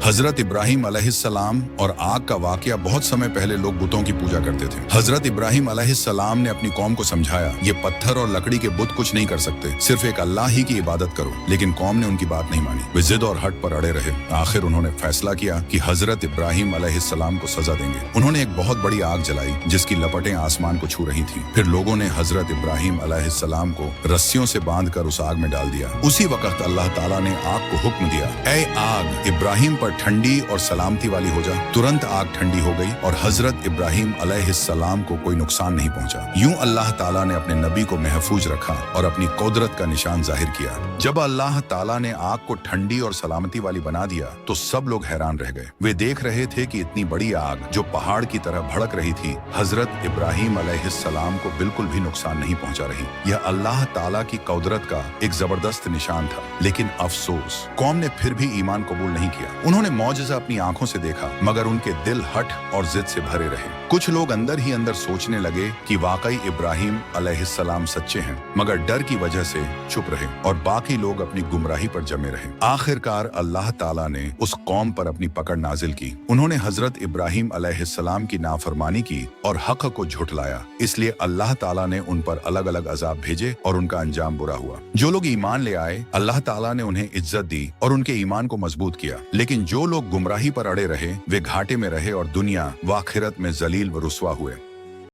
हजरत इब्राहिम अलैहिस्सलाम और आग का वाकया बहुत समय पहले लोग बुतों की पूजा करते थे। हजरत इब्राहिम अलैहिस्सलाम ने अपनी कौम को समझाया, ये पत्थर और लकड़ी के बुत कुछ नहीं कर सकते, सिर्फ एक अल्लाह ही की इबादत करो। लेकिन कौम ने उनकी बात नहीं मानी, वे जिद और हट पर अड़े रहे। आखिर उन्होंने फैसला किया कि हजरत इब्राहिम अलैहिस्सलाम को सजा देंगे। उन्होंने एक बहुत बड़ी आग जलाई जिसकी लपटें आसमान को छू रही थी। फिर लोगों ने हजरत इब्राहिम अलैहिस्सलाम को रस्सियों से बांधकर उस आग में डाल दिया। उसी वक्त अल्लाह ताला ने आग को हुक्म दिया, ऐ आग, इब्राहिम पर ठंडी और सलामती वाली हो जा। तुरंत आग ठंडी हो गई और हजरत इब्राहिम अलैहिस्सलाम को कोई नुकसान नहीं पहुंचा। यूं अल्लाह ताला ने अपने नबी को महफूज रखा और अपनी कुदरत का निशान जाहिर किया। जब अल्लाह ताला ने आग को ठंडी और सलामती वाली बना दिया तो सब लोग हैरान रह गए। वे देख रहे थे कि इतनी बड़ी आग जो पहाड़ की तरह भड़क रही थी, हजरत इब्राहिम अलैहिस्सलाम को बिल्कुल भी नुकसान नहीं पहुंचा रही। यह अल्लाह ताला की कुदरत का एक जबरदस्त निशान था। लेकिन अफसोस, कौम ने फिर भी ईमान कबूल नहीं किया। उन्होंने मौजज़ा अपनी आंखों से देखा, मगर उनके दिल हठ और जिद से भरे रहे। कुछ लोग अंदर ही अंदर सोचने लगे कि वाकई इब्राहिम अलैहिस्सलाम सच्चे हैं, मगर डर की वजह से चुप रहे और बाकी लोग अपनी गुमराही पर जमे रहे। आखिरकार अल्लाह ताला ने उस कौम पर अपनी पकड़ नाजिल की। उन्होंने हजरत इब्राहिम अलैहिस्सलाम की नाफरमानी की और हक को झुठलाया। इसलिए अल्लाह ताला ने उन पर अलग अलग अजाब भेजे और उनका अंजाम बुरा हुआ। जो लोग ईमान ले आए, अल्लाह ताला ने उन्हें इज्जत दी और उनके ईमान को मजबूत किया। लेकिन जो लोग गुमराही पर अड़े रहे, वे घाटे में रहे और दुनिया व आखिरत में जलील व रुस्वा हुए।